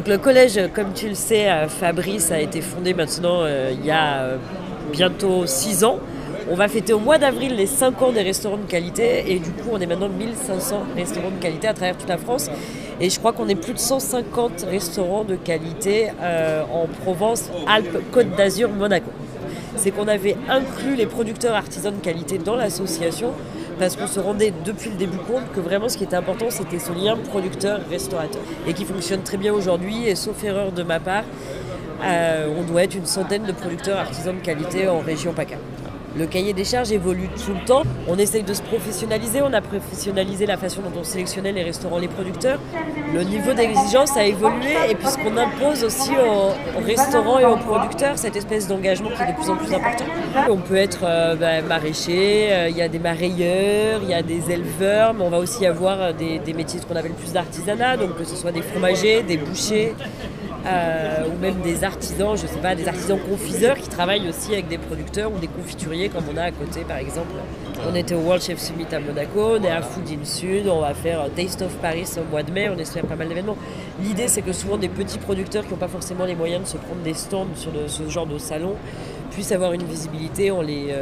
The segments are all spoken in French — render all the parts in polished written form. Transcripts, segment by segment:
Donc le collège, comme tu le sais, Fabrice a été fondé maintenant il y a bientôt 6 ans. On va fêter au mois d'avril les 5 ans des restaurants de qualité et du coup on est maintenant 1500 restaurants de qualité à travers toute la France et je crois qu'on est plus de 150 restaurants de qualité en Provence, Alpes, Côte d'Azur, Monaco. C'est qu'on avait inclus les producteurs artisans de qualité dans l'association parce qu'on se rendait depuis le début compte que vraiment ce qui était important c'était ce lien producteur-restaurateur et qui fonctionne très bien aujourd'hui et sauf erreur de ma part, on doit être une centaine de producteurs artisans de qualité en région PACA. Le cahier des charges évolue tout le temps. On essaye de se professionnaliser. On a professionnalisé la façon dont on sélectionnait les restaurants, les producteurs. Le niveau d'exigence a évolué et puis ce qu'on impose aussi aux restaurants et aux producteurs, cette espèce d'engagement qui est de plus en plus important. On peut être maraîcher, il y a des marailleurs, il y a des éleveurs, mais on va aussi avoir des métiers qu'on appelle plus d'artisanat, donc que ce soit des fromagers, des bouchers, ou même des artisans, je sais pas, des artisans confiseurs qui travaillent aussi avec des producteurs ou des confituriers comme on a à côté par exemple. On était au World Chef Summit à Monaco, on est à Food in Sud, on va faire Taste of Paris au mois de mai, on espère pas mal d'événements. L'idée c'est que souvent des petits producteurs qui n'ont pas forcément les moyens de se prendre des stands sur ce genre de salon puissent avoir une visibilité en les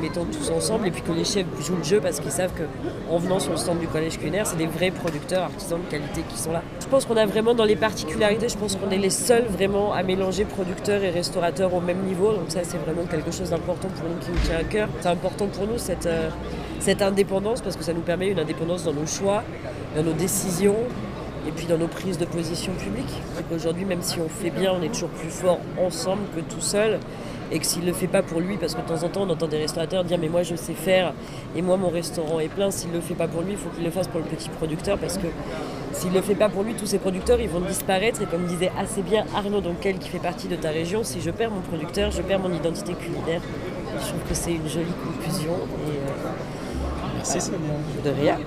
mettant tous ensemble et puis que les chefs jouent le jeu parce qu'ils savent qu'en venant sur le stand du collège culinaire, c'est des vrais producteurs artisans de qualité qui sont là. Je pense qu'on a vraiment dans les particularités, je pense qu'on est les seuls vraiment à mélanger producteurs et restaurateurs au même niveau, donc ça c'est vraiment quelque chose d'important pour nous qui nous tient à cœur. C'est important pour nous cette indépendance parce que ça nous permet une indépendance dans nos choix, dans nos décisions et puis dans nos prises de position publiques. Aujourd'hui, même si on fait bien, on est toujours plus fort ensemble que tout seul. Et que s'il ne le fait pas pour lui, parce que de temps en temps on entend des restaurateurs dire mais moi je sais faire et moi mon restaurant est plein, s'il ne le fait pas pour lui, il faut qu'il le fasse pour le petit producteur parce que s'il ne le fait pas pour lui, tous ces producteurs ils vont disparaître et comme disait assez bien Arnaud Donquel qui fait partie de ta région, si je perds mon producteur, je perds mon identité culinaire. Je trouve que c'est une jolie conclusion et merci Sonia. de rien.